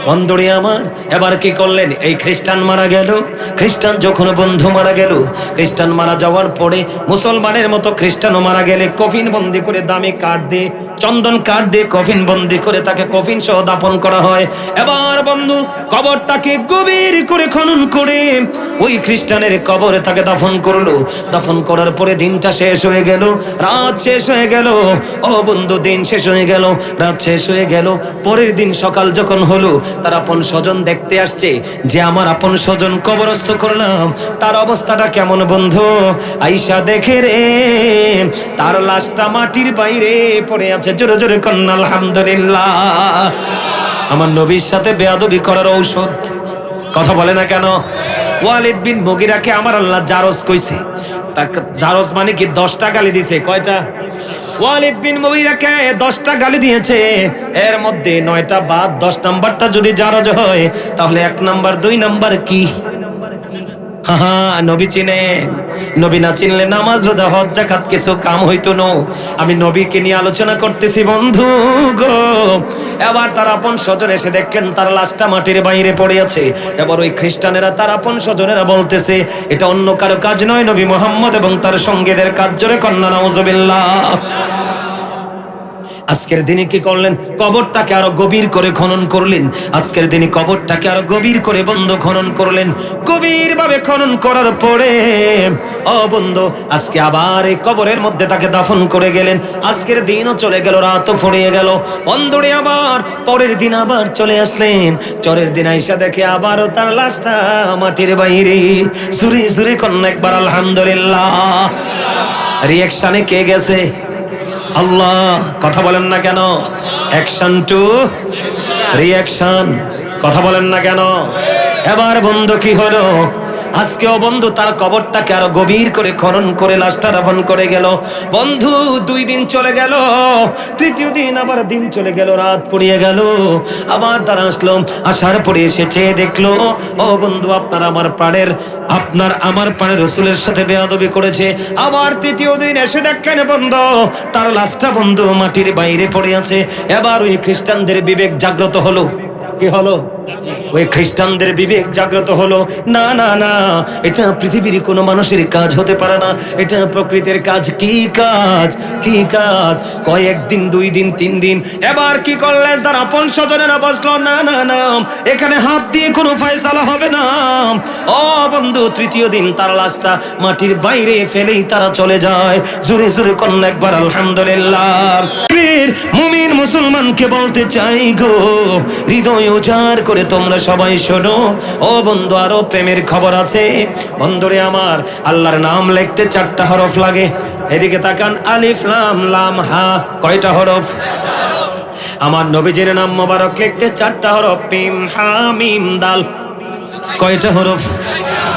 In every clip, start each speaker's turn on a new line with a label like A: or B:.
A: বন্ধুরে আমার, এবার কি করলেন? এই খ্রিস্টান মারা গেল। খ্রিস্টান যখন বন্ধু মারা গেল, খ্রিস্টান মারা যাওয়ার পরে মুসলমানের মতো খ্রিস্টানও মারা গেলে কফিন বন্দি করে, দামি কাঠ দিয়ে, চন্দন কাঠ দিয়ে কফিন বন্দি করে তাকে কফিন সহ দাফন করা হয়। এবার বন্ধু কবরটাকে গভীর করে খনন করে ওই খ্রিস্টানের কবরে তাকে দাফন করলো। দাফন করার পরে দিনটা শেষ হয়ে গেল, রাত শেষ হয়ে গেল। ও বন্ধু, দিন শেষ হয়ে গেল, রাত শেষ হয়ে গেল। পরের দিন সকাল যখন হলো, তার আপন স্বজন দেখতে আসছে যে আমার আপন স্বজন কবরস্থ করলাম, তার অবস্থাটা কেমন বন্ধু? আইসা দেখে রে, তার লাশটা মাটির বাইরে পড়ে আছে। জোরে জোরে কন্যা আলহামদুলিল্লাহ। আমার নবীর সাথে বেয়াদবি করার ঔষধ। কথা বলে না কেন? ওয়ালিদ বিন মুগিরাকে আমার আল্লাহ জারজ কইছে। জারজ মানে কি? 10টা গালি দিছে। কয়টা? ওয়ালিদ বিন মুগিরাকে 10টা গালি দিয়েছে, এর মধ্যে 9টা বাদ, 10 নাম্বারটা যদি জারজ হয় তাহলে 1 নাম্বার 2 নাম্বার কি? নবী চিনে। নবী না চিনলে নামাজ রোজা হজ যাকাত কিছু কাম হইতো না। আমি নবীকে নিয়ে আলোচনা করতেছি বন্ধু গো। এবার তার আপন স্বজন এসে দেখলেন তার লাশটা মাটির বাইরে পড়ে আছে। এবার ওই খ্রিস্টানেরা, তার আপন স্বজনেরা বলতেছে এটা অন্য কারো কাজ নয়, নবী মুহাম্মদ এবং তার সঙ্গীদের কাজ। জোরে কন্যা নাউজুবিল্লাহ। আজকের দিনে কি করলেন? কবরটাকে আরো গভীর করে খনন করলেন। আজকের দিনে কবরটাকে আরো গভীর করে বন্ধ খনন করলেন। গভীর ভাবে খনন করার পরে ও বন্ধু, আজকে আবার এই কবরের মধ্যে তাকে দাফন করে গেলেন। আজকের দিনও চলে গেল, রাতও ফুরিয়ে গেল। বন্ধুরে আবার পরের দিন আবার চলে আসলেন। চরের দিন আইসা দেখে আবারও তার লাশটা মাটির বাইরে। সুরি সুরি কন্যা একবার আলহামদুলিল্লাহ। রিঅ্যাকশনে কে গেছে? আল্লাহ। কথা বলেন না কেন? Action to reaction. কথা বলেন না কেন? এবার বন্ধু কি হলো? আজকেও বন্ধু তার কবরটাকে আরো গভীর করে খনন করে লাশটা দাফন করে গেল। বন্ধু 2 দিন চলে গেল, তৃতীয় দিন আবার দিন চলে গেল, রাত পড়িয়ে গেল। আবার তারা আসলো, আসার পরে এসে চেয়ে দেখলো ও বন্ধু, আপনার আমার প্রাণের রাসূলের সাথে বেয়াদবি করেছে। আবার তৃতীয় দিন এসে দেখলেন বন্ধু তার লাশটা বন্ধু মাটির বাইরে পড়ে আছে। এবার ওই খ্রিস্টানদের বিবেক জাগ্রত হলো। কি হলো? ওই খ্রিস্টানদের বিবেক জাগ্রত হলো, না না না, এটা পৃথিবীর কোনো মানুষের কাজ হতে পারে না, এটা প্রকৃতির কাজ। কি কাজ? কি কাজ? কয়েকদিন, 2 দিন, 3 দিন। এবার কি করলেন? তার আপন স্বজনেরা বসলো, না না না, এখানে হাত দিয়ে কোনো ফয়সালা হবে না। ও বন্ধু, তৃতীয় দিন তার লাশটা মাটির বাইরে ফেলেই তারা চলে যায়। জোরে জোরে কন্যা একবার আলহামদুলিল্লাহ। মুমিন মুসলমানকে বলতে চাই গো, হৃদয় উজাড় করে তোমরা সবাই শোনো। ও বন্ধু, আরো প্রেমের খবর আছে বন্ধুরে আমার। আল্লাহর নাম লিখতে 4টা হরফ লাগে। এদিকে তাকান, আলিফ লাম লাম হা। কয়টা হরফ? আমার নবীজির নাম মোবারক লিখতে 4টা হরফ, মিম হা মিম দাল। কয়টা হরফ?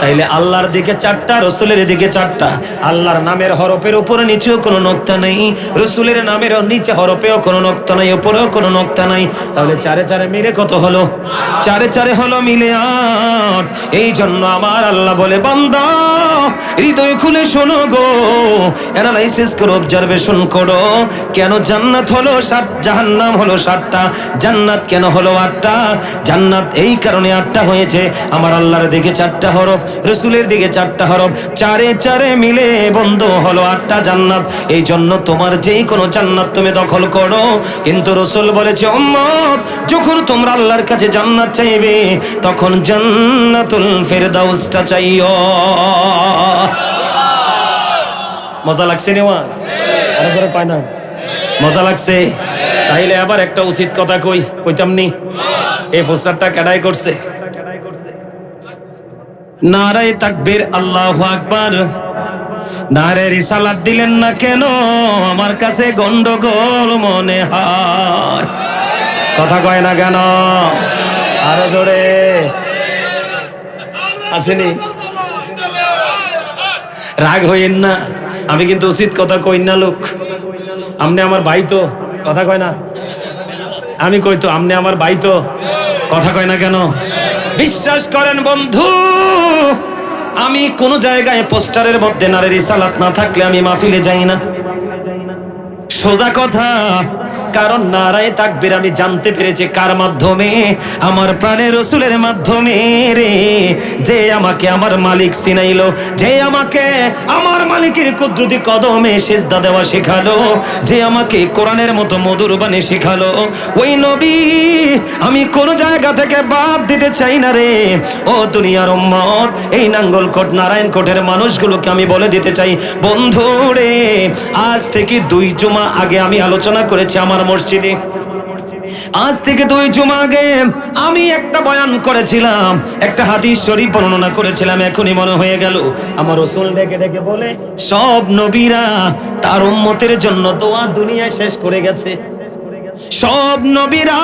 A: তাইলে আল্লাহর দিকে 4টা, রসুলের দিকে 4টা। আল্লাহর নামের হরফের উপরে নিচেও কোনো নক্তা নেই, রসুলের নামের নিচে হরফেও কোনো নক্তা নাই, উপরেও কোনো নক্তা নাই। তাহলে 4 4 মিলে কত হলো? 4 4 হলো মিলে 8। এই জন্য আমার আল্লাহ বলে, বান্দা হৃদয় খুলে শোনো গো, অ্যানালাইসিস করো, অবজারভেশন করো। কেন জান্নাত হলো 7, জাহান্নাম হলো 7টা? জান্নাত কেন হলো 8টা? জান্নাত এই কারণে 8টা হয়েছে, আমার আল্লাহর দিকে 4টা হরফ, রসুলের দিকে 4টা হরফ, 4 4 মিলে বন্ধু হলো 8টা জান্নাত। এই জন্য তোমার যেই কোনো জান্নাত তুমি দখল করো, কিন্তু রসুল বলেছে উম্মত, যখন তোমরা আল্লাহর কাছে জান্নাত চাইবে তখন জান্নাতুল ফেরদাউসটা চাইও। মজা লাগছে নেওয়াজ? আরে ধরে পায় না, মজা লাগছে? তাইলে আবার একটা উচিত কথা কইতাম নি। এই পোস্টারটা কাটাই করছে। নারায়ে তাকবীর, আল্লাহু আকবার। নারে রিসালাত দিলেন না কেন? আমার কাছে গন্ডগোল মনে হয়। কথা কয় না কেন? আরো জোরে আসেনি? রাগ হইেন না, আমি কিন্তু উচিত কথা কই না। লোক, আমনে আমার ভাই তো, কথা কয় না? আমি কই তো আমনে আমার ভাই তো, কথা কয় না কেন? বিশ্বাস করেন বন্ধু, আমি কোন জায়গায় পোস্টারের মধ্যে নারী রিসালাত না থাকলে আমি মাহফিলে যাই না। সোজা কথা, কারণ নারায়ে তাকবীর আমি জানতে পেরেছি কার মাধ্যমে? আমার প্রাণের রাসূলের মাধ্যমে রে। যে আমাকে আমার মালিক চিনাইলো, যে আমাকে আমার মালিকের কুদরতি কদমে সিজদা দেওয়া শেখালো, যে আমাকে কোরআনের মতো মধুর বাণী শেখালো, ওই নবী আমি কোন জায়গা থেকে বাদ দিতে চাই না রে। ও দুনিয়ার উম্মত, এই নাঙ্গলকোট নারায়ণকোটের মানুষগুলোকে আমি বলে দিতে চাই, বন্ধু রে, আজ থেকে 2 জুমা আগে আমি আলোচনা করেছি আমার মসজিদে। আজ থেকে 2 জুমা আগে আমি একটা বয়ান করেছিলাম, একটা হাদিস শরীফ বর্ণনা করেছিলাম। এখনই মনে হয়ে গেল আমার রাসূল ডেকে ডেকে বলে, সব নবীরা তার উম্মতের জন্য দোয়া দুনিয়ায় শেষ করে গেছে। সব নবীরা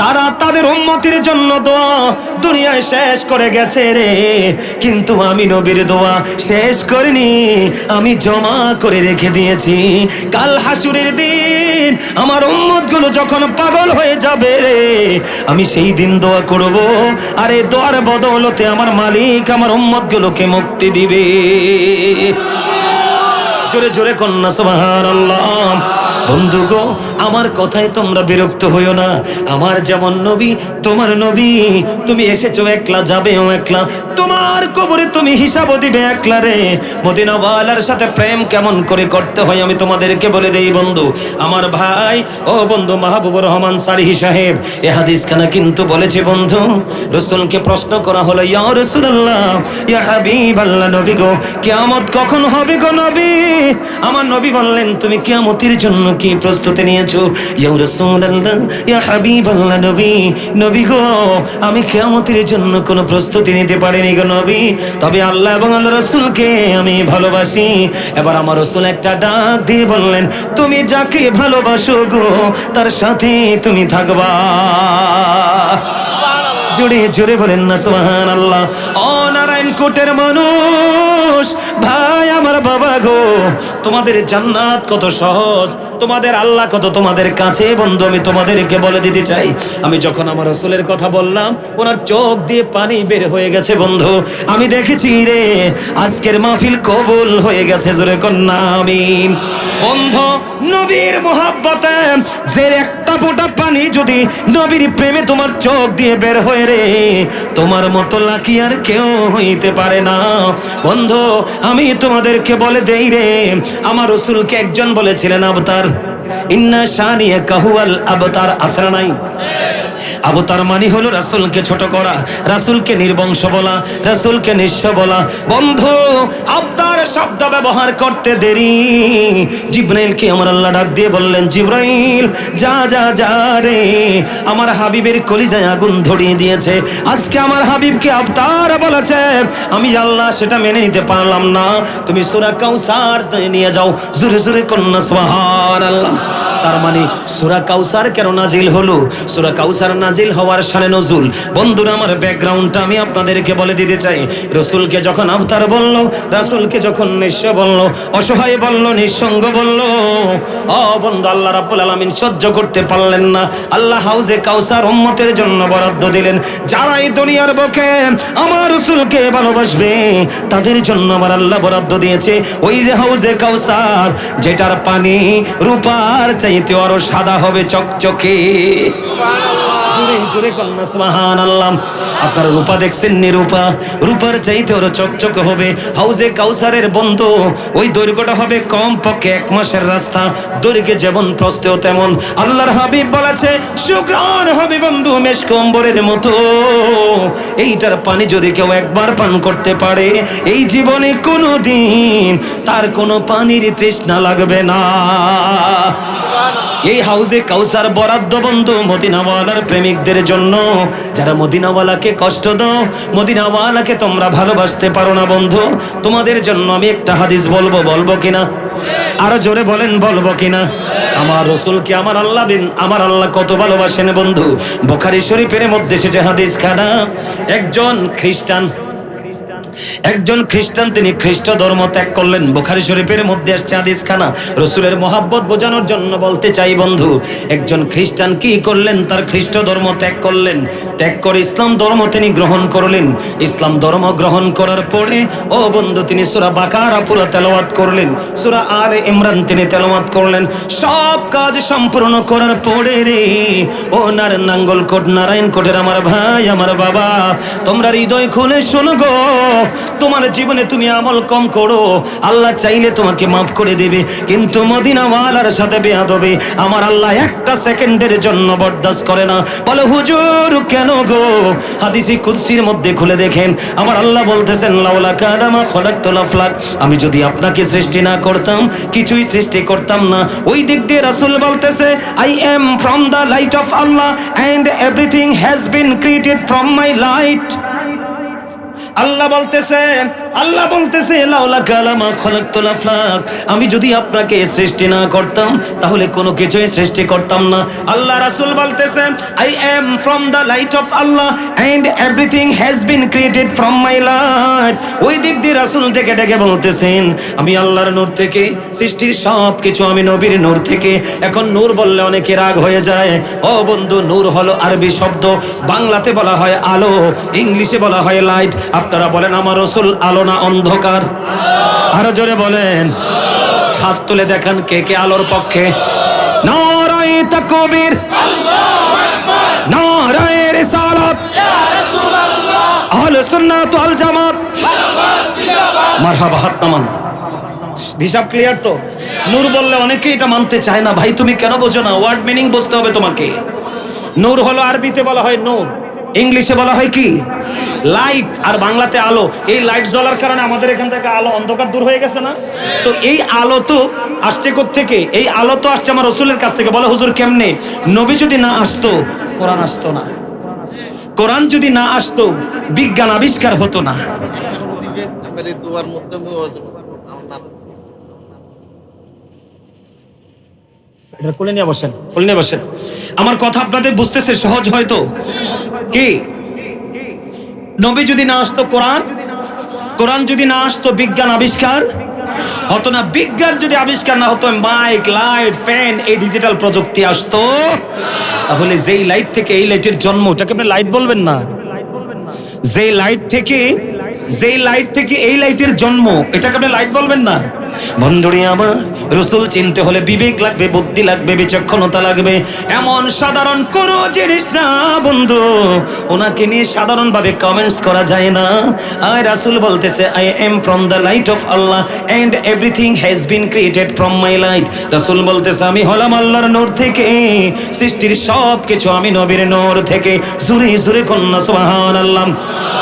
A: তারা তাদের উম্মতের জন্য দোয়া দুনিয়ায় শেষ করে গেছে রে। কিন্তু আমি নবীর দোয়া শেষ করিনি, আমি জমা করে রেখে দিয়েছি। কাল হাসুরের দিন আমার উম্মতগুলো যখন পাগল হয়ে যাবে রে, আমি সেই দিন দোয়া করব, আর এই দোয়ার বদৌলতে আমার মালিক আমার উম্মতগুলোকে মুক্তি দিবে। জোরে জোরে কন্যা সুবহানাল্লাহ। বন্ধু গো, আমার কথায় তোমরা বিরক্ত হইও না। আমার যেমন নবী তোমার নবী, তুমি এসেছো একলা, যাবেও একলা, তোমার কবরে তুমি হিসাবও দিবে একলা রে। মদিনাওয়ালার সাথে প্রেম কেমন করে করতে হয় আমি তোমাদেরকে বলে দেই বন্ধু। আমার ভাই ও বন্ধু মাহবুবুর রহমান সারিহি সাহেব এ হাদিসখানা কিন্তু বলেছে বন্ধু। রাসূলকে প্রশ্ন করা হলো, ইয়া রাসূলুল্লাহ, ইয়া হাবিবাল্লাহ, নবী গো কিয়ামত কখন হবে গো নবী? আমার নবী বললেন, তুমি কিয়ামতের জন্য কি প্রস্তুতি নিয়েছো? ইয়া রাসূলুল্লাহ, ইয়া হাবিবাল্লাহ, নবী, নবী গো আমি কিয়ামতের জন্য কোনো প্রস্তুতি নিতে পারিনি গো নবী, তবে আল্লাহ এবং আল্লাহর রাসূলকে আমি ভালোবাসি। এবার আমার রাসূল একটা ডাক দিয়ে বললেন, তুমি যাকে ভালোবাসো গো তার সাথে তুমি থাকবা। জোরে জোরে বলেন না সুবহানাল্লাহ। ও নারায়ণকোটের মানুষ, ভাই আমার বাবা গো, তোমাদের জান্নাত কত সহজ, তোমাদের আল্লাহ কত তোমাদের কাছে। বন্ধু আমি তোমাদেরকে বলে দিতে চাই, আমি যখন আমার রাসূলের কথা বললাম ওনার চোখ দিয়ে পানি বের হয়ে গেছে বন্ধু। আমি দেখেছি রে, আজকের মাহফিল কবুল হয়ে গেছে। জোরে কন্যা আমিন। বন্ধু নবীর মোহাব্বতে যে একটা ফোঁটা পানি যদি নবীর প্রেমে তোমার চোখ দিয়ে বের হয়ে রে, তোমার মতো লাকি আর কেউ হইতে পারে না। বন্ধু আমি তোমাদেরকে বলে দেই রে, আমার রাসূলকে একজন বলেছিলেন আবতার, ইন্না শানিয়াকা হুয়াল আবতার। আসরা নাই? আবতার মানে হলো রাসূলকে ছোট করা, রাসূলকে নির্বংশ বলা, রাসূলকে নিঃস্ব বলা। বন্ধু আবতার শব্দ ব্যবহার করতে দেরি, জিবরাইলকে আমার আল্লাহ ডাক দিয়ে বললেন, জিবরাইল যা যা যা রে, আমার হাবিবের কলিজায় আগুন ধরিয়ে দিয়েছে। আজকে আমার হাবিবকে আবতার বলেছে, আমি আল্লাহ সেটা মেনে নিতে পারলাম না। তুমি সূরা কাউসার নিয়ে যাও। জোরে জোরে কন্যা সুবহানাল্লাহ। তার মানে সূরা কাউসার কেন নাজিল হলো? সূরা কাউসার নাজিল হওয়ার শানে নজুল, বন্ধুরা আমার ব্যাকগ্রাউন্ডটা আমি আপনাদেরকে বলে দিতে চাই। রাসূলকে যখন আবতার বলল, রাসূলকে যখন নিঃস্ব বলল, অসহায় বলল, নিঃসঙ্গ বলল, ও বন্ধু আল্লাহ রাব্বুল আলামিন সহ্য করতে পারলেন না। আল্লাহ হাউজে কাউসার উম্মতের জন্য বরাদ্দ দিলেন। যারা এই দুনিয়ার বুকে আমার রাসূলকে ভালোবাসবে তাদের জন্য আমার আল্লাহ বরাদ্দ দিয়েছে ওই যে হাউজে কাউসার, যেটার পানি রূপার চাইতে আরো সাদা হবে, চকচকে। জোরে জোরে কন্যা সুবহানাল্লাহ। আপনারা রূপা দেখছেন, নিরূপা, রূপার চাইতে আরো চকচকে হবে। হাউজে কাউসারের বন্ধু ওই দৈর্ঘ্যটা হবে কম পক্ষে 1 মাসের রাস্তা, দৈর্ঘ্যে যেমন প্রস্থেও তেমন। আল্লাহর হাবিব বলেছে সুগ্রাণ হবে বন্ধু মেশক অম্বরের মতো। এইটার পানি যদি কেউ একবার পান করতে পারে, এই জীবনে কোনোদিন তার কোনো পানির তৃষ্ণা লাগবে না। এই হাউজে কাউসার বরাদ্দ বন্ধু মদিনাওয়ালার প্রেমিকদের জন্য, যারা মদিনাওয়ালাকে কষ্ট দাও, মদিনাওয়ালাকে তোমরা ভালোবাসতে পারো না বন্ধু, তোমাদের জন্য আমি একটা হাদিস বলবো, বলবো কিনা? আরো জোরে বলেন, বলবো কিনা? আমার রাসূলকে আমার আল্লাহ কত ভালোবাসেন বন্ধু। বুখারী শরীফের মধ্যে এসেছে হাদিস খানা, একজন খ্রিস্টান একজন খ্রিস্টান, তিনি খ্রিস্ট ধর্ম ত্যাগ করলেন। বুখারী শরীফের মধ্যে আসছে হাদিস খানা। রাসূলের মহব্বত বোঝানোর জন্য বলতে চাই বন্ধু, একজন খ্রিস্টান কি করলেন? তার খ্রিস্ট ধর্ম ত্যাগ করলেন, ত্যাগ করে ইসলাম ধর্ম তিনি গ্রহণ করলেন। ইসলাম ধর্ম গ্রহণ করার পরে ও বন্ধু, তিনি সূরা বাকারা পুরো তেলাওয়াত করলেন, সূরা আলে ইমরান তিনি তেলাওয়াত করলেন। সব কাজ সম্পূর্ণ করার পরে রে ও নাঙ্গলকোট নারায়ণকোটের আমার ভাই, আমার বাবা, তোমরা হৃদয় খুলে শোনো গো। তোমার জীবনে তুমি আমল কম করো, আল্লাহ চাইলে তোমাকে মাফ করে দেবে, কিন্তু মদিনাওয়ালার সাথে বেয়াদবি আমার আল্লাহ একটা সেকেন্ডের জন্য বরদাস্ত করে না। বলে হুজুর কেন গো? হাদিসে কুদসির মধ্যে খুলে দেখেন, আমার আল্লাহ বলতেছেন লাউলা কাদামা খলাকতুল আফলাক, আমি যদি আপনাকে সৃষ্টি না করতাম কিছুই সৃষ্টি করতাম না। ওই দিক দিয়ে রাসূল বলতেছে I am from the light of Allah and everything has been created from my light. Allah বলতেছে লাউলা কালামা খলাকতুল আফলাক, আমি যদি আপনাকে সৃষ্টি না করতাম তাহলে কোনো কিছুই সৃষ্টি করতাম না। আল্লাহ রাসূল বলতেছে I am from the light of Allah and everything has been created from my light. ওই দিক দিয়ে রাসূল ডেকে ডেকে বলতেছেন আমি আল্লাহর নূর থেকে, সৃষ্টির সব কিছু আমি নবীর নূর থেকে। এখন নূর বললে অনেকে রাগ হয়ে যায়। ও বন্ধু, নূর হলো আরবি শব্দ, বাংলাতে বলা হয় আলো, ইংলিশে বলা হয় লাইট। আপনারা বলেন আমার রাসূল আলো না অন্ধকার? আরো জোরে বলেন, হাত তুলে দেখান কে কে আলোর পক্ষে। নারায়ে তাকবীর, আল্লাহু আকবার, নারায়ে রিসালাত, ইয়া রাসূলুল্লাহ, আহলুস সুন্নাত ওয়াল জামাত, মারহাবা। হাত নামান। হিসাব ক্লিয়ার তো? নূর বললে অনেকেই এটা মানতে চায় না। ভাই তুমি কেন বোঝো না? ওয়ার্ড মিনিং বুঝতে হবে তোমাকে। নূর হলো আরবিতে বলা হয় নূর, ইংলিশে বলা হয় কি লাইট, আর বাংলাতে আলো। এই লাইট জ্বলার কারণে আমাদের এখান থেকে আলো অন্ধকার দূর হয়ে গেছে না? তো এই আলো তো আসছে কোত্থেকে? এই আলো তো আসছে আমার রাসূলের কাছ থেকে। বলে হুজুর কেমনে? নবী যদি না আসতো কোরআন আসতো না, কোরআন যদি না আসতো বিজ্ঞান আবিষ্কার হতো না। এটা কোলে নিয়ে বসেন, কোলে নিয়ে বসেন। আমার কথা আপনাদের বুঝতেছে সহজ হয়তো? কি নবী যদি না আসতো কোরআন, কোরআন যদি না আসতো বিজ্ঞান আবিষ্কার হতো না। বিজ্ঞান যদি আবিষ্কার না হতো, মাইক, লাইট, ফ্যান, এই ডিজিটাল প্রযুক্তি আসতো, তাহলে যেই লাইট থেকে এই লাইটের জন্ম, ওটাকে আপনি লাইট বলবেন না। যেই লাইট থেকে এই লাইটের জন্ম, এটাকে আপনি লাইট বলবেন না। বন্ধুরে আমার, রাসূল চিনতে হলে বিবেক লাগবে, বুদ্ধি লাগবে, বিচক্ষণতা লাগবে। এমন সাধারণ কোনো জিনিস না বন্ধু, ওনাকে নিয়ে সাধারণ ভাবে কমেন্টস করা যায় না। আর রাসূল বলতেছে I am from the light of Allah and everything has been created from my light. রাসূল বলতেছে আমি হলাম আল্লাহর নূর থেকে, সৃষ্টির সব কিছু আমি নবীর নূর থেকে। জোরে জোরে কন্যা সুবহানাল্লাহ।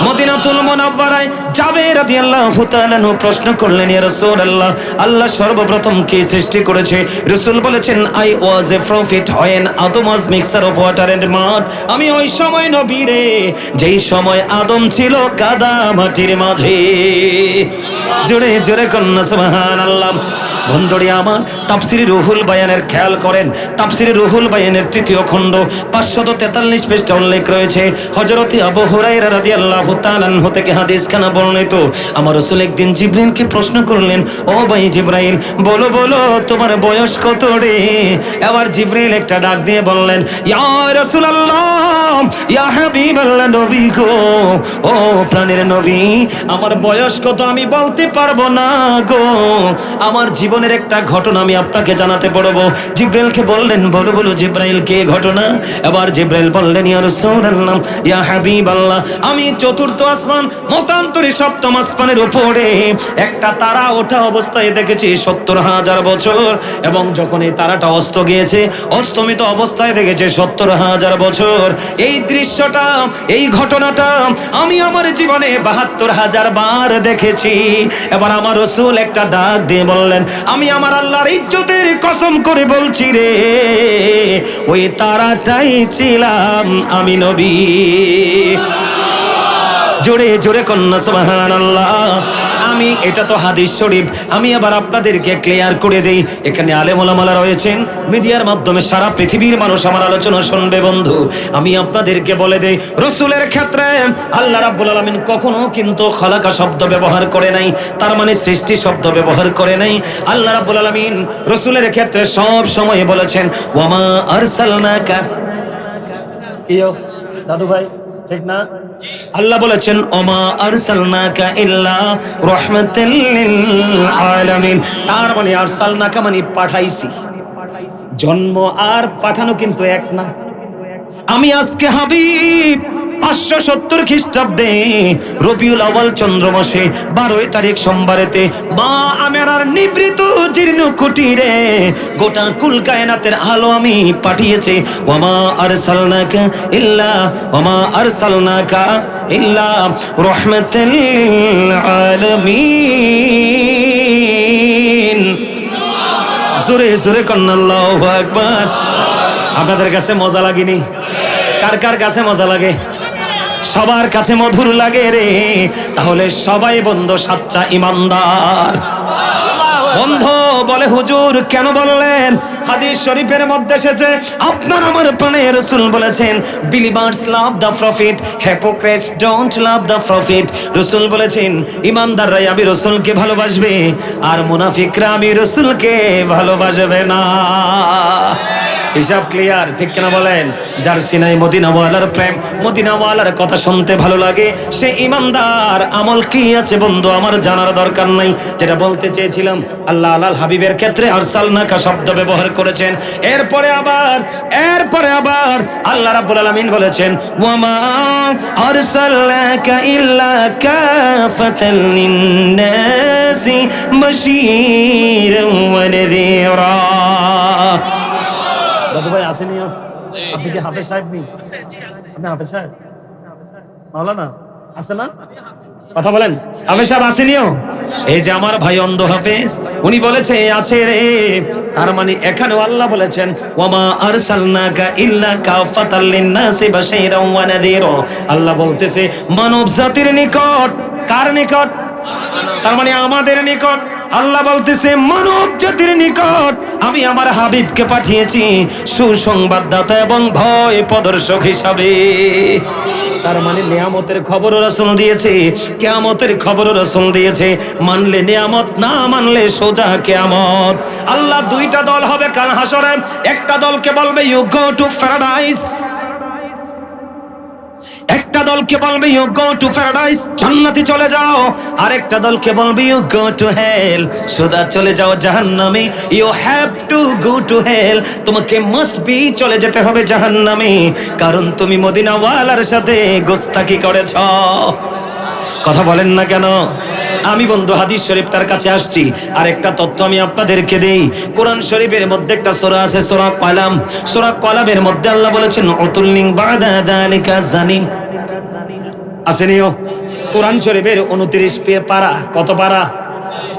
A: মদিনাতুল মুনাওয়ারায় জাবের রাদিয়াল্লাহু তাআলা প্রশ্ন করলেন ইয়া রাসূলুল্লাহ, আল্লাহ সর্বপ্রথম কে সৃষ্টি করেছে? রাসূল বলেছেন I was a prophet when Adam was mixture of water and mud. আমি ওই সময় নবী রে, যেই সময় আদম ছিল কাদা মাটির মাঝে। জোরে জোরে কন্যা সুবহানাল্লাহ। বন্ধুরে আমার, তাফসিরে রুহুল বায়ানের খেয়াল করেন, তাফসিরে রুহুল বায়ানের 3য় খণ্ড 543 পৃষ্ঠা উল্লেখ রয়েছে। হযরত আবু হুরায়রা রাদিয়াল্লাহু তাআলা আনহু থেকে হাদিস খানা বর্ণিত। আমার রাসূল একদিন জিবরাইলকে প্রশ্ন করলেন, ও ভাই জিবরাইল, বলো বলো তোমার বয়স কত রে? এবার জিবরাইল একটা ডাক দিয়ে বললেন, ইয়া রাসূলুল্লাহ, ইয়া হাবিবাল্লাহ, নবী গো, ও প্রাণের নবী, আমার বয়স কত আমি বলতে পারবো না গো। আমার জীবনের একটা ঘটনা আমি আপনাকে জানাতে পারবো। জিবরাইলকে বললেন, বলো বলো জিবরাইল, কে ঘটনা? এবার জিবরাইল বললেন, ইয়া রাসূলুল্লাহ, ইয়া হাবিবাল্লাহ, আমি 4র্থ আসমান, মতান্তরে 7ম আসমানের উপরে একটা তারা ওঠা অবস্থায় দেখেছি 70,000 বছর, এবং যখন এই তারাটা অস্ত গিয়েছে, অস্তমিত অবস্থায় দেখেছে 70,000 বছর। এই দৃশ্যটা, এই ঘটনাটা আমি আমার জীবনে 72,000 বার দেখেছি। এবার আমার রাসূল একটা ডাক দিয়ে বললেন, আমি আমার আল্লাহর ইজ্জতের কসম করে বলছি রে, ওই তারাটাই ছিলাম আমি নবী। জোরে জোরে কন্যা সুবহানাল্লাহ। এটা তো হাদিস শরীফ, আমি আবার আপনাদেরকে ক্লিয়ার করে দেই। এখানে আলেম ওলামারা রয়েছেন, মিডিয়ার মাধ্যমে সারা পৃথিবীর মানুষ আমার আলোচনা শুনবে। বন্ধু, আমি আপনাদেরকে বলে দেই, রাসূলের ক্ষেত্রে আল্লাহ রাব্বুল আলামিন কখনো কিন্তু খলাকা শব্দ ব্যবহার করে নাই, তার মানে সৃষ্টি শব্দ ব্যবহার করে নাই। আল্লাহ রাব্বুল আলামিন রাসূলের ক্ষেত্রে সব সময় বলেছেন ওয়ামা আরসালনাকা। কিও দাদু ভাই, ঠিক না? আল্লাহ বলেছেন ওমা আরসালনাকা ইল্লা রাহমাতাল লিল আলামিন। তার মানে আরসালনাকা মানে পাঠাইছি। জন্ম আর পাঠানো কিন্তু এক না। আমি আজকে হাবিব 570 খ্রিস্টাব্দে রবিউল আউয়াল চন্দ্র মাসে 12 তারিখ সোমবারেতে মা আমেরার নিবৃত জীর্ণ কুটিরে গোটা কুল কায়নাতের আলো আমি পাঠিয়েছি। ওয়ামা আরসালনাকা ইল্লা রাহমাতাল লিল আলামিন। জোরে জোরে কন্না আল্লাহু আকবার। আপনাদের কাছে মজা লাগেনি? কার কার কাছে মজা লাগে? সবার কাছে মধুর লাগে রে। তাহলে সবাই বন্ধু সাচ্চা ইমানদার। বন্ধু বলে হুজুর কেন বললেন? হাদিস শরীফের মধ্যে এসেছে আপনার আমার প্রাণের রাসূল বলেছেন believers love the profit, hypocrites don't love the profit. রাসূল বলেছেন ইমানদাররা আমি রাসূলকে ভালোবাসবে আর মুনাফিকরা আমি রাসূলকে ভালোবাসবে না। হিসাব ক্লিয়ার, ঠিক কিনা বলেন? যার সিনাই মদিনাওয়ালার প্রেম, মদিনাওয়ালার কথা শুনতে ভালো লাগে, সে ইমানদার। আমল কি আছে বন্ধু আমার জানার দরকার নাই। যেটা বলতে চেয়েছিলাম, আল্লাহ আলাল হাবিবের ক্ষেত্রে আরসালনাকা শব্দ ব্যবহার করেছেন। এরপরে আবার আল্লাহ রাব্বুল আলামিন বলেছেন ওয়ামা আরসালনাকা ইল্লা কাফাতাল লিন্নাসি বাশীরান ওয়া নাযীরা। দাদু ভাই আসেনি? আপনি কি হাফেজ সাহেব নি? আপনি হাফেজ সাহেব মাওলানা আছে না? কথা বলেন, হাফেজ সাহেব আসেনিও? এই যে আমার ভাই অন্ধ হাফেজ, উনি বলেছে আছে রে। তার মানে এখানেও আল্লাহ বলেছেন ওয়ামা আরসালনাকা ইল্লা কাফাতাল লিন্নাসি বাশীরান ওয়া নাযীরা। আল্লাহ বলতেছে মানব জাতির নিকট। কার নিকট? তার মানে আমাদের নিকট। আল্লাহ বলতেছে মানব জাতির নিকট আমি আমার হাবিবকে পাঠিয়েছি সুসংবাদদাতা এবং ভয় প্রদর্শক হিসাবে। তার মানে নিয়ামতের খবরও রাসূল দিয়েছে, কিয়ামতের খবরও রাসূল দিয়েছে। মানলে নিয়ামত, না মানলে সোজা কিয়ামত। আল্লাহ দুইটা দল হবে কাল হাসরে। একটা দলকে বলবে ইউ গো টু প্যারাডাইস, একটা দলকে বলবে ইউ গো টু প্যারাডাইস, জান্নাতে চলে যাও। আর একটা দলকে বলবে ইউ গো টু হেল, সোজা চলে যাও জাহান্নামে। You have to go to hell, তোমাকে মাস্ট বি চলে যেতে হবে জাহান্নামে, কারণ তুমি মদিনাওয়ালার সাথে গোস্তাকি করেছ। কথা বলেন না কেন? আমি বন্ধু হাদিস শরীফ তার কাছে আসছি। আর একটা তথ্য আমি আপনাদেরকে দেই। কোরআন শরীফের মধ্যে একটা সূরা আছে, সূরা কলাম। সূরা কলামের মধ্যে আল্লাহ বলেছেন উতুল্লিন বাদা যালিকা জানিম। আসেনিও? কোরআন শরীফের 29 পারা। কত পারা?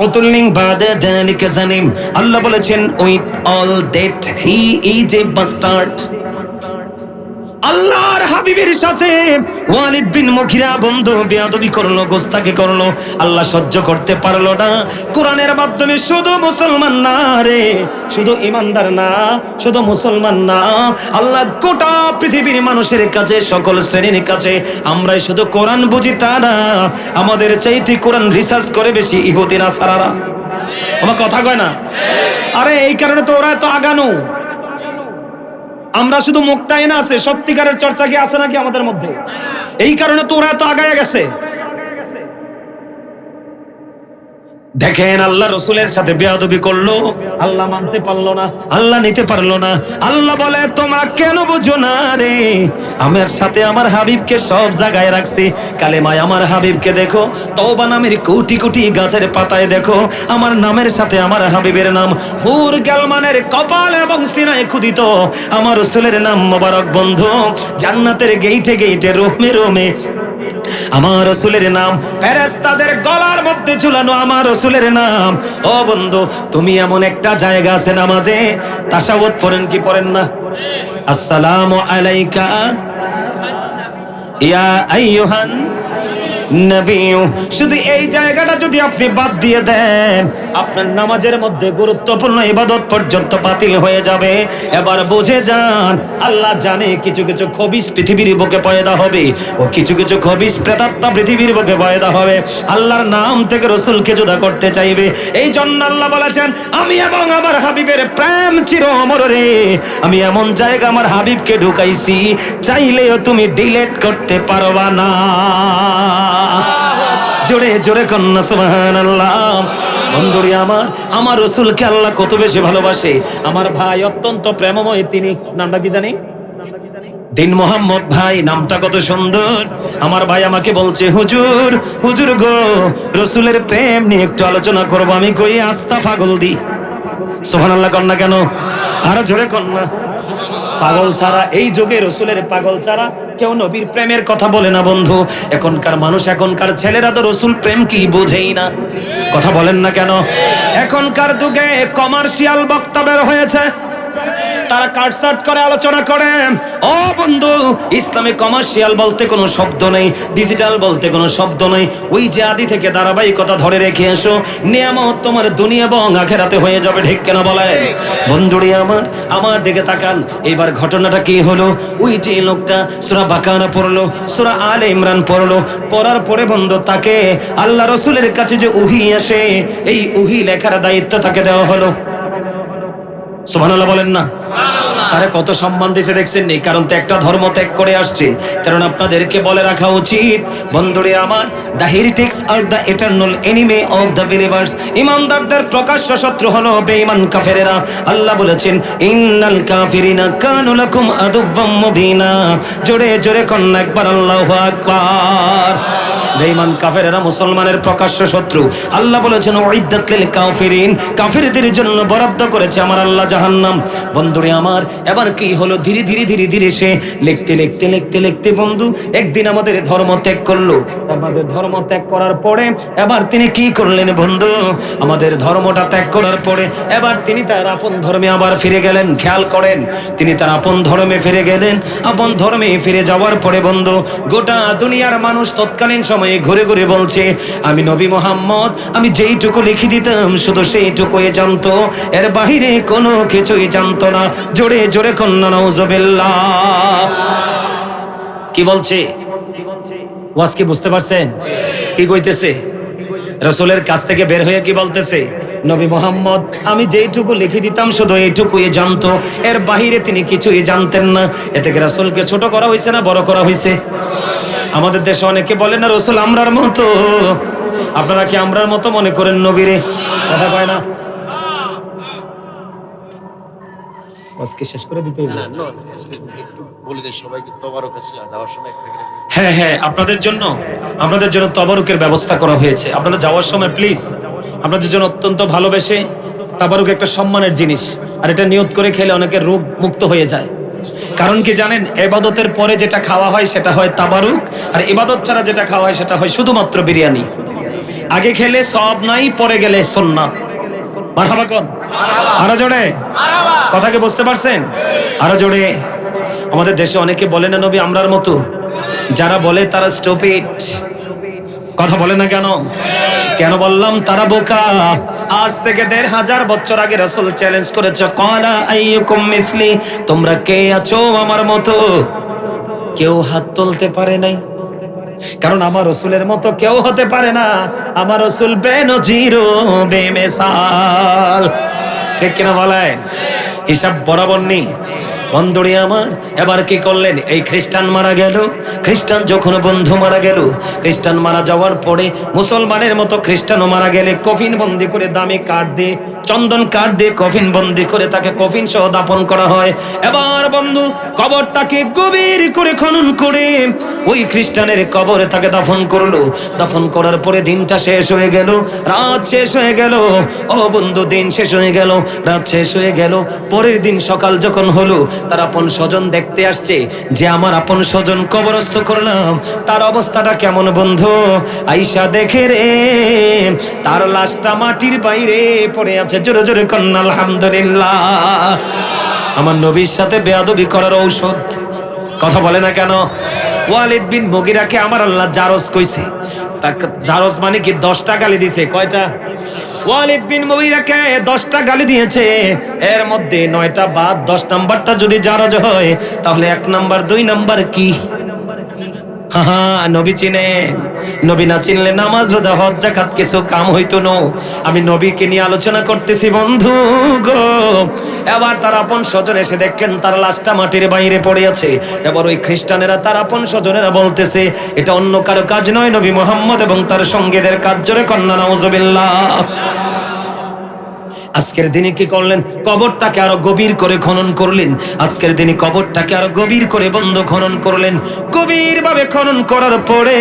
A: উতুল্লিন বাদা যালিকা জানিম। আল্লাহ বলেছেন with all that he is a bastard. আল্লাহর হাবিবের সাথে ওয়ালিদ বিন মুগিরা বন্ধু বেয়াদবি করলো, গোস্তাকি করলো। আল্লাহ সহ্য করতে পারলো না। কোরআনের মাধ্যমে শুধু মুসলমান না রে, শুধু ইমানদার না, শুধু মুসলমান না, আল্লাহ গোটা পৃথিবীর মানুষের কাছে, সকল শ্রেণীর কাছে আমরাই শুধু কোরআন বুঝি তা না, আমাদের চাইতে কোরআন রিসার্চ করে বেশি ইহুদি নাসারারা। আমার কথা কয় না? আরে এই কারণে তো ওরা তো আগানো। আমরা শুধু মুখটাই না আছে, সত্যিকারের চর্চা কি আছে নাকি আমাদের মধ্যে? এই কারণে তো ওরা তো আগায় গেছে। দেখেন আল্লাহ রসুলের সাথে বেয়াদবি করলো, আল্লাহ মানতে পারলো না, আল্লাহ নিতে পারলো না। আল্লাহ বলে তোমরা কেন বুঝো না রে, আমার সাথে আমার হাবিবকে সব জায়গায় রাখছি। কালেমায় আমার হাবিবকে দেখো, তওবা নামের কোটি কোটি গাছের পাতায় দেখো আমার নামের সাথে আমার হাবিবের নাম। হুর গালমানের কপাল এবং সিনায় খুদিত আমার রসুলের নাম মোবারক। বন্ধু জান্নাতের গেইটে গেইটে রোমে রোমে আমার রাসূলের নাম, ফেরেশতাদের গলার মধ্যে ঝুলানো আমার রাসূলের নাম। ও বন্ধু তুমি এমন একটা জায়গা আছে নামাজে তাশাহুদ পড়েন কি পড়েন না? আসসালামু আলাইকা ইয়া আইয়ুহান নবিয়্যু। শুধু এই জায়গাটা যদি আপনি বাদ দিয়ে দেন, আপনার নামাজের মধ্যে গুরুত্বপূর্ণ ইবাদত পর্যন্ত বাতিল হয়ে যাবে। এবার বুঝে যান, আল্লাহ জানে কিছু কিছু খবিস পৃথিবীর বুকে পয়দা হবে, ও কিছু কিছু খবিস প্রেতাত্মা পৃথিবীর বুকে পয়দা হবে। আল্লাহর নাম থেকে রাসূলকে জুদা করতে চাইবে। এই জন্য আল্লাহ বলেছেন, আমি এবং আমার হাবিবের প্রেম চির অমর রে। আমি এমন জায়গা আমার হাবিবকে ঢুকাইছি, চাইলেও তুমি ডিলিট করতে পারবা না। জোরে জোরে কন্যা সুবহানাল্লাহ। বন্ধুরি আমার রাসূলকে আল্লাহ কত বেশি ভালোবাসে। আমার ভাই অত্যন্ত প্রেমময়, তিনি নামটা কি জানি, দিন মোহাম্মদ ভাই, নামটা কত সুন্দর। আমার ভাই আমাকে বলছে, হুজুর হুজুর গো, রাসূলের প্রেম নিয়ে একটু আলোচনা করব। আমি কই আস্তা পাগল দি। সুবহানাল্লাহ কন্যা কেন, আরো জোরে কন্যা। পাগল ছাড়া এই যুগে, রাসূলের পাগল ছাড়া কেউ নবীর প্রেমের কথা বলে না বন্ধু। এখনকার মানুষ, এখনকার ছেলেরা তো রাসূল প্রেম কি বোঝেই না। কথা বলেন না কেন? এখনকার যুগে কমার্শিয়াল বক্তা বের হয়েছে, তারা কাটসাট করে আলোচনা করে। ও বন্ধু, ইসলামে কমার্শিয়াল বলতে কোনো শব্দ নেই, ডিজিটাল বলতে কোনো শব্দ নেই। ওই যে আদি থেকে ধারাবাহিকতা ধরে রেখে এসো, নিয়ামত তোমার দুনিয়া এবং আখিরাতে হয়ে যাবে। ঠিক কেন বলে? বন্ধুরি আমার দিকে তাকান। এবার ঘটনাটা কি হলো? ওই যে লোকটা সূরা বাকারা পড়লো, সূরা আলে ইমরান পড়লো, পড়ার পরে বন্ধু তাকে আল্লাহ রাসূলের কাছে যে ওহী আসে, এই ওহী লেখার দায়িত্ব তাকে দেওয়া হলো। সুবহানাল্লাহ বলেন না? আরে কত সম্মান দিয়েছে দেখছেন নি? কারণ তো একটা ধর্ম ত্যাগ করে আসছে। কারণ আপনাদেরকে বলে রাখা উচিত, বন্ধুরে আমার, the heretics are the eternal enemy of the believers. ইমানদারদের প্রকাশ্য শত্রু হলো বেঈমান কাফেরেরা। আল্লাহ বলেছেন, ইন্নাল কাফিরিনা কানু লাকুম আদুওয়াম মুবিনা। জোরে জোরে কন্যা একবার আল্লাহু আকবার। বেঈমান কাফেরেরা মুসলমানের প্রকাশ্য শত্রু। আল্লাহ বলেছেন, উইদ্দাত লিল কাফিরিন, কাফিরদের জন্য বরাদ্দ করেছে আমার আল্লাহ জাহান্নাম। বন্ধুরে আমার, এবার কি হলো? ধীরে ধীরে ধীরে ধীরে সে লিখতে লিখতে লিখতে লিখতে বন্ধু একদিন আমাদের ধর্ম ত্যাগ করলো। আমাদের ধর্ম ত্যাগ করার পরে এবার তিনি কি করলেন বন্ধু? আমাদের ধর্মটা ত্যাগ করার পরে এবার তিনি তার আপন ধর্মে আবার ফিরে গেলেন। খেয়াল করেন, তিনি তার আপন ধর্মে ফিরে গেলেন। আপন ধর্মে ফিরে যাওয়ার পরে বন্ধু গোটা দুনিয়ার মানুষ তৎকালীন সময়ে ঘুরে ঘুরে বলছে, আমি নবী মুহাম্মদ, আমি যেইটুকু লিখে দিতাম শুধু সেইটুকুই জানতো, এর বাহিরে কোনো কিছুই জানতো না। জোরে জোরে কন্যা নাউজুবিল্লাহ। কি বলছে? ওয়াজ কি বুঝতে পারছেন? কি কইতেছে? রাসূলের কাছ থেকে বের হয়ে কি বলতেছে? নবী মুহাম্মদ, আমি যেইটুকু লিখে দিতাম শুধু এইটুকুই জানতো, এর বাহিরে তিনি কিছুই জানতেন না। এতে কি রাসূলকে ছোট করা হয়েছে না বড় করা হয়েছে? আমাদের দেশে অনেকে বলে না রাসূল আমরার মতো। আপনারা কি আমরার মতো মনে করেন নবীরে? কথা কয় না? আজকে শেষ করে দিতে হবে। হ্যাঁ হ্যাঁ, আপনাদের জন্য তাবারুকের ব্যবস্থা করা হয়েছে। আপনারা যাওয়ার সময় প্লিজ, আপনাদের জন্য অত্যন্ত ভালোবেসে, তাবারুক একটা সম্মানের জিনিস, আর এটা নিয়ত করে খেলে অনেকের রোগ মুক্ত হয়ে যায়। কারণ কি জানেন? ইবাদতের পরে যেটা খাওয়া হয় সেটা হয় তাবারুক, আর ইবাদত ছাড়া যেটা খাওয়া হয় সেটা হয় শুধুমাত্র বিরিয়ানি। আগে খেলে সওয়াব নাই, পরে গেলে সুন্নাত। মারহাবা কোন? আরো জোরে কথা কি বুঝতে পারছেন? আরো জোরে। আমাদের দেশে অনেকে বলে না নবী আমরার মতো। যারা বলে তারা স্টুপিড। কথা বলে না কেন? কেন বললাম? তারা বোকা। আজ থেকে ১৫০০ বছর আগে রাসূল চ্যালেঞ্জ করেছে, ক্বালা আইয়ুকুম মিসলি, তোমরা কে আছো আমার মতো? কেউ হাত তুলতে পারে নাই, কারণ আমার রাসূলের মতো কেউ হতে পারে না। আমার রাসূল বেনজির বেমিসাল। ঠিক কিনা বলেন? হিসাব বরাবর নেই। বন্ধুরে আমার, এবার কি করলেন? এই খ্রিস্টান মারা গেল। খ্রিস্টান যখন বন্ধু মারা গেল, খ্রিস্টান মারা যাওয়ার পরে মুসলমানের মতো খ্রিস্টানও মারা গেলে কফিন বন্দি করে, দামি কাঠ দিয়ে, চন্দন কাঠ দিয়ে কফিন বন্দি করে তাকে কফিন সহ দাফন করা হয়। এবার বন্ধু কবরটাকে গভীর করে খনন করে ওই খ্রিস্টানের কবরে তাকে দাফন করলো। দাফন করার পরে দিনটা শেষ হয়ে গেল, রাত শেষ হয়ে গেল। ও বন্ধু, দিন শেষ হয়ে গেল, রাত শেষ হয়ে গেল। পরের দিন সকাল যখন হলো, তার আপন স্বজন দেখতে আসছে যে আমার আপন স্বজন কবরস্থ করলাম, তার অবস্থাটা কেমন বন্ধু? আইসা দেখে রে, তার লাশটা মাটির বাইরে পড়ে আছে। জোরে জোরে কন্যা আলহামদুলিল্লাহ। আমার নবীর সাথে বেয়াদবি করার ঔষধ কথা বলে না কেন? ওয়ালিদ বিন মুগিরাকে আমার আল্লাহ জারজ কইছে। জারজ মানে কি 10টা গালি দিছে। কয়টা? ওয়ালিদ বিন মুগিরাকে 10টা গালি দিয়েছে, এর মধ্যে 9টা বাদ, 10 নাম্বারটা যদি জারজ হয় তাহলে 1 নাম্বার 2 নাম্বার কি? নবী চিনেন? নবী না চিনলে নামাজ রোজা হজ যাকাত কিছু কাম হইতো না। আমি নবীকে নিয়ে আলোচনা করতেছি বন্ধু গো। এবার তার আপন স্বজন এসে দেখলেন তার লাশটা মাটির বাইরে পড়ে আছে। এবার ওই খ্রিস্টানেরা তার আপন স্বজনেরা বলতেছে এটা অন্য কারো কাজ নয়, নবী মুহাম্মদ এবং তার সঙ্গীদের কাজ। জোরে কন্না নাউজুবিল্লাহ। আজকের দিনে কি করলেন? কবরটাকে আরো গভীর করে খনন করলেন। আজকের দিনে কবরটাকে আরো গভীর করে বন্ধ খনন করলেন। গভীর ভাবে খনন করার পরে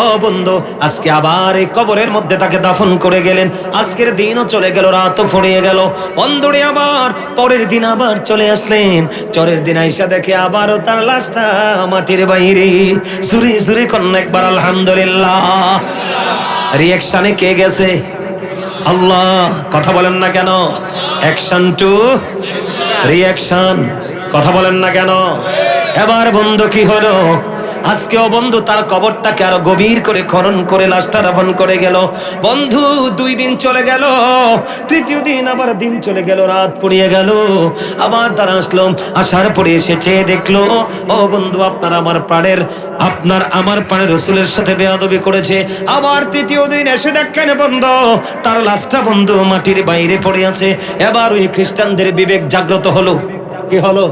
A: ও বন্ধু আজকে আবার এই কবরের মধ্যে তাকে দাফন করে গেলেন। আজকের দিনও চলে গেল, রাতও ফুরিয়ে গেল। বন্ধুরে আবার পরের দিন আবার চলে আসলেন। চরের দিন আইসা দেখে আবারও তার লাশটা মাটির বাইরে। সুরে সুরে কন্যা একবার আলহামদুলিল্লাহ। রিঅ্যাকশনে কে গেছে? আল্লাহ। কথা বলেন না কেন? Action to reaction. কথা বলেন না কেন? এবার বন্ধু কি হলো? আজকেও বন্ধু তার কবরটাকে আরো গভীর করে খনন করে লাশটা দাফন করে গেল। বন্ধু 2 দিন চলে গেল, তৃতীয় দিন আবার দিন চলে গেল, রাত পড়িয়ে গেল। আবার তারা আসলো, আসার পরে এসে চেয়ে দেখলো ও বন্ধু আপনার আমার প্রাণের রাসূলের সাথে বেয়াদবি করেছে। আবার তৃতীয় দিন এসে দেখেন বন্ধু তার লাশটা বন্ধু মাটির বাইরে পড়ে আছে। এবার ওই খ্রিস্টানদের বিবেক জাগ্রত হলো। কি হলো?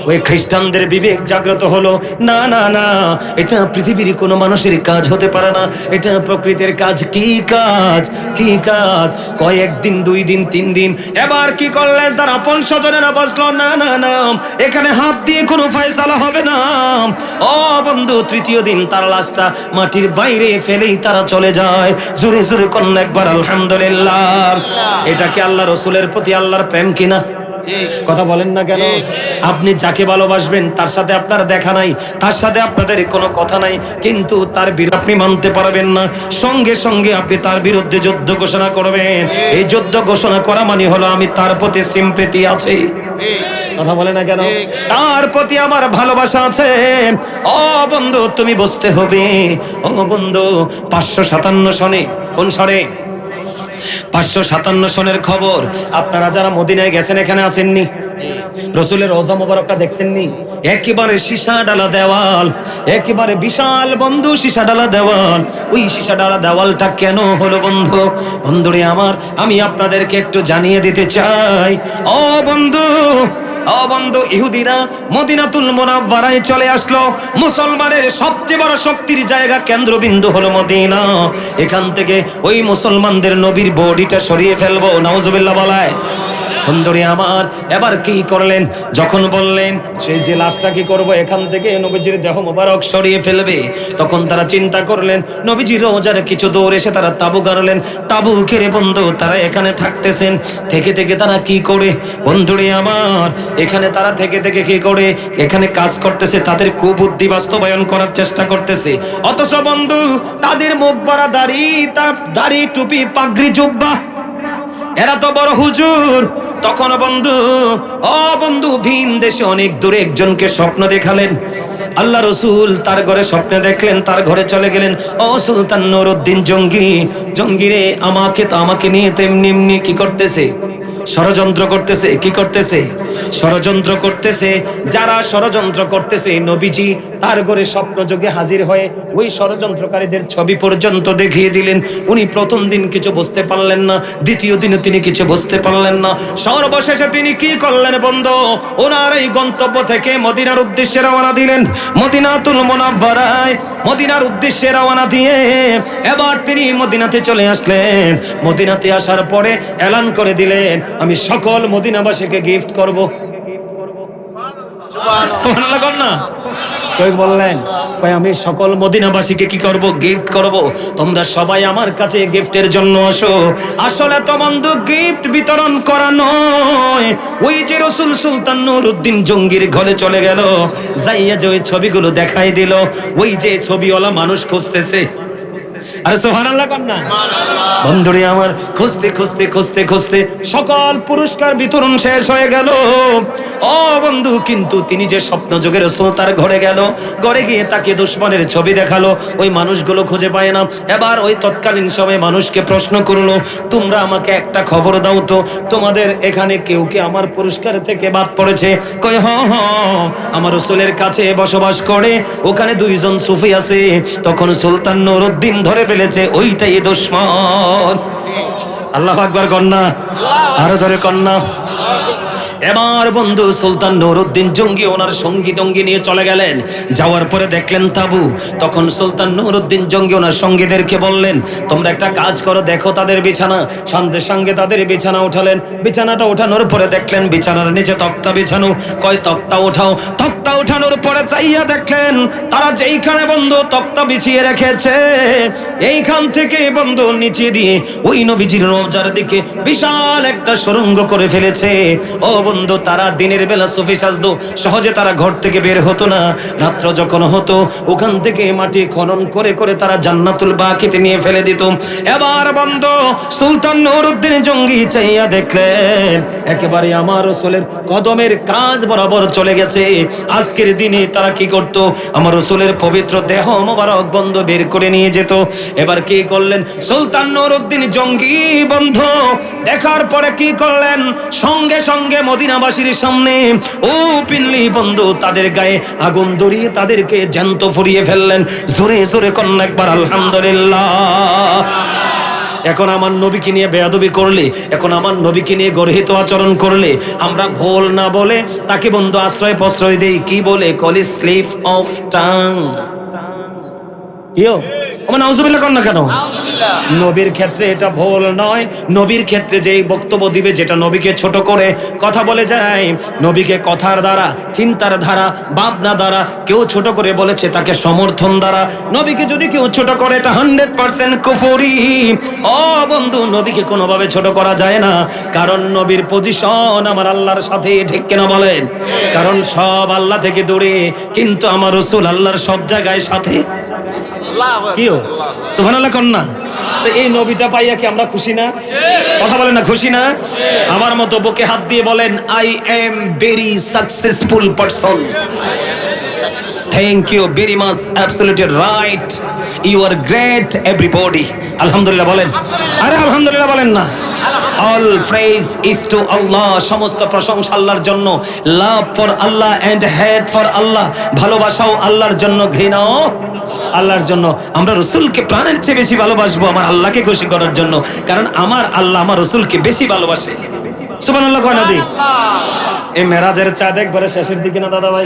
A: ওই খ্রিস্টানদের বিবেক জাগ্রত হলো, না না না, এটা পৃথিবীর কোনো মানুষের কাজ হতে পারে না, এটা প্রকৃতির কাজ। কি কাজ? কি কাজ? কয়েকদিন, 2 দিন, 3 দিন। এবার কি করলেন? তার আপন স্বজনেরা বসলো, না না না, এখানে হাত দিয়ে কোনো ফয়সালা হবে না। ও বন্ধু তৃতীয় দিন তার লাশটা মাটির বাইরে ফেলেই তারা চলে যায়। জোরে জোরে কন্যা একবার আলহামদুলিল্লাহ। এটা কি আল্লাহ রসুলের প্রতি আল্লাহর প্রেম কিনা? কথা বলেন না কেন? আপনি যাকে ভালোবাসবেন তার সাথে আপনার দেখা নাই, তার সাথে আপনাদের কোনো কথা নাই, কিন্তু তার বিরুদ্ধে আপনি মানতে পারবেন না। সঙ্গে সঙ্গে আপনি তার বিরুদ্ধে যুদ্ধ ঘোষণা করবেন। এই যুদ্ধ ঘোষণা করা মানে হলো আমি তার প্রতি সিম্পেথি আছে। কথা বলে না কেন? তার প্রতি আমার ভালোবাসা আছে। ও বন্ধু তুমি বুঝতে হবে। ও বন্ধু 557 সনে, কোন সনে? 557 সনের খবর। আপনারা যারা মদিনায় গেছেন এখানে আসেননি? রসুলের রওজা মোবারকটা দেখছেননি? একেবারে সীসা ডালা দেওয়াল, একেবারে বিশাল বন্ধু সীসা ডালা দেওয়াল। ওই সীসা ডালা দেওয়ালটা কেন হলো বন্ধু? বন্ধুরে আমার, আমি আপনাদেরকে একটু জানিয়ে দিতে চাই। ও বন্ধু ইহুদিরা মদিনাতুল মুনাওয়ারায় চলে আসলো। মুসলমানের সবচেয়ে বড় শক্তির জায়গা, কেন্দ্রবিন্দু হলো মদিনা। এখান থেকে ওই মুসলমানদের নবীর বডিটা সরিয়ে ফেলবো, নাউজুবিল্লাহ বলায়। বন্ধুরে আমার, এবার কি করলেন? যখন বললেন সেই যে লাশটা কি করব, এখান থেকে নবীজির দেহ মোবারক সরিয়ে ফেলবে, তখন তারা চিন্তা করলেন নবীজির রওজার কিছু দূর এসে তারা তাবু গাড়লেন। তাবু ঘিরে বন্ধু তারা এখানে থাকতেছেন। থেকে থেকে তারা কি করে বন্ধুরে আমার, এখানে তারা থেকে থেকে কি করে এখানে কাজ করতেছে, তাদের কুবুদ্ধি বাস্তবায়ন করার চেষ্টা করতেছে। অথচ বন্ধু তাদের মুখ ভরা দাড়ি টুপি পাগড়ি জুব্বা, এরা তো বড় হুজুর। তখন বন্ধু ভিন দেশে অনেক দূরে একজনকে স্বপ্ন দেখালেন। আল্লাহ রসুল তার ঘরে স্বপ্নে দেখলেন, তার ঘরে চলে গেলেন। ও সুলতান নুরউদ্দিন জঙ্গি রে, আমাকে নিয়ে তেমনি কি করতেছে? ষড়যন্ত্র করতেছে। কি করতেছে? ষড়যন্ত্র করতেছে। যারা ষড়যন্ত্র করতেছে, নবীজি তার ঘরে স্বপ্নযোগে হাজির হয়ে ওই ষড়যন্ত্রকারীদের ছবি পর্যন্ত দেখিয়ে দিলেন। উনি প্রথম দিন কিছু বুঝতে পারলেন না, দ্বিতীয় দিনে তিনি কিছু বুঝতে পারলেন না। সর্বশেষে তিনি কি করলেন বন্ধু? ওনার এই গন্তব্য থেকে মদিনার উদ্দেশ্যে রওনা দিলেন। মদিনাতুল মুনাওয়ারায় মদিনার উদ্দেশ্যে রওনা দিয়ে এবার তিনি মদিনাতে চলে আসলেন। মদিনাতে আসার পরে এলান করে দিলেন, আমি সকল মদিনাবাসীকে গিফট করব। সুবহানাল্লাহ না? কই বললেন? কই আমি সকল মদিনাবাসীকে কি করব? গিফট করব। তোমরা সবাই আমার কাছে গিফটের জন্য আসো। আসলে তো বন্ধু গিফট বিতরণ করা নয়। ওই যে রাসূল সুলতান নুরউদ্দিন জঙ্গির ঘরে চলে গেল, যাইয়া যে ওই ছবিগুলো দেখাই দিল। ওই যে ছবিওয়ালা মানুষ খুঁজতেছে, আরে সুবহানাল্লাহ কর না। বন্ধুরে আমার, খুঁজতে খুঁজতে খুঁজতে খুঁজতে সকল পুরস্কার বিতরণ শেষ হয়ে গেল। ও বন্ধু, কিন্তু তিনি যে স্বপ্ন যুগের রাসূল তার ঘরে গেল, ঘরে গিয়ে তাকে দুশমনের ছবি দেখালো, ওই মানুষগুলো খুঁজে পায় না। এবার ওই তৎকালীন সময় মানুষকে প্রশ্ন করলো, তোমরা আমাকে একটা খবর দাও তো, তোমাদের এখানে কেউ কি আমার পুরস্কার থেকে বাদ পড়েছে? কয় হ হ, আমার রাসূলের কাছে বসবাস করে, ওখানে দুইজন সুফি আছে। তখন সুলতান নুরউদ্দিন ধরে ফেলেছে ওইটাই দুশমন। আল্লাহু আকবার কন্যা, আরো জোরে কন্যা। এবার বন্ধু সুলতান নুরউদ্দিন জঙ্গি ওনার সঙ্গী টঙ্গি নিয়ে চলে গেলেন। যাওয়ার পরে দেখলেন তাবু। তখন সুলতান নুরউদ্দিন জঙ্গি ওনার সঙ্গীদেরকে বললেন, তোমরা একটা কাজ করো, দেখো তাদের বিছানা। সঙ্গে সঙ্গে তাদের বিছানা উঠালেন। বিছানাটা ওঠানোর পরে দেখলেন বিছানার নিচে তক্তা বিছানো। কয় তক্তা উঠাও। তক্তা উঠানোর পরে চাইয়া দেখলেন তারা যেইখানে বন্ধু তক্তা বিছিয়ে রেখেছে, এইখান থেকে বন্ধু নিচে দিয়ে ওই নবীজির রওজার দিকে বিশাল একটা সুড়ঙ্গ করে ফেলেছে। ও বন্ধু, তারা দিনের বেলা সুফি সাজতো, সহজে তারা ঘর থেকে বের হতো না। রাত্র যখন হতো ওখান থেকে মাটি খনন করে করে তারা জান্নাতুল বাকিতে নিয়ে ফেলে দিত। এবার বন্ধু সুলতান নুরউদ্দিন জঙ্গি চাইয়া দেখলেন একেবারে আমার রাসূলের কদমের কাজ বরাবর চলে গেছে। আজকের দিনে তারা কি করত? আমার রাসূলের পবিত্র দেহ মোবারক বন্ধ বের করে নিয়ে যেত। এবার কি করলেন সুলতান নুরউদ্দিন জঙ্গি বন্ধু? দেখার পরে কি করলেন? সঙ্গে সঙ্গে মদিনাবাসীর সামনে ওপেনলি বন্ধু তাদের গায়ে আগুন ধরিয়ে তাদেরকে জ্যান্ত ফুরিয়ে ফেললেন। জোরে জোরে কন্যা একবার আলহামদুলিল্লাহ। এখন আমার নবীকে নিয়ে বেয়াদবি করলে, এখন আমার নবীকে নিয়ে গর্হিত আচরণ করলে আমরা ভুল না বলে তাকে বন্ধু আশ্রয় প্রশ্রয় দেই। কি বলে? কলি স্লিপ অফ টাং। কিও আমার নাউজুবিল্লাহ কর না কেন? নবীর ক্ষেত্রে এটা ভুল নয়। নবীর ক্ষেত্রে যেই বক্তব্য দিবে, যেটা নবীকে ছোট করে কথা বলে যায়, নবীকে কথার দ্বারা, চিন্তার দ্বারা, ভাবনা দ্বারা কেউ ছোট করে বলেছে, তাকে সমর্থন দ্বারা নবীকে যদি কেউ ছোট করে, এটা 100% কুফরি। ও বন্ধু, নবীকে কোনোভাবে ছোট করা যায় না, কারণ নবীর পজিশন আমার আল্লাহর সাথে, ঠিক কিনা বলেন? কারণ সব আল্লাহ থেকে দূরে, কিন্তু আমার রাসূল আল্লাহর সব জায়গায় সাথে। কিও সুবহানাল্লাহ কন্যা। তো এই নবীটা পাইয়া কি আমরা খুশি না? কথা বলেন না, খুশি না? আমার মতো বুকে হাত দিয়ে বলেন, I am very successful person. Thank you very much, absolutely right, you are great everybody. আলহামদুলিল্লাহ বলেন। আরে আলহামদুলিল্লাহ বলেন না। All praise is to Allah, সমস্ত প্রশংসা আল্লাহর জন্য। Love for Allah and hate for Allah, ভালোবাসাও আল্লাহর জন্য, ঘৃণাও আল্লাহর জন্য। আমরা রাসূলকে প্রাণের চেয়ে বেশি ভালোবাসবো আমার আল্লাহকে খুশি করার জন্য, কারণ আমার আল্লাহ আমার রাসূলকে বেশি ভালোবাসে। সুবহানাল্লাহ কয় না দি? এই মেরাজের চাঁদ একবারে শেষের দিকে না দাদা ভাই?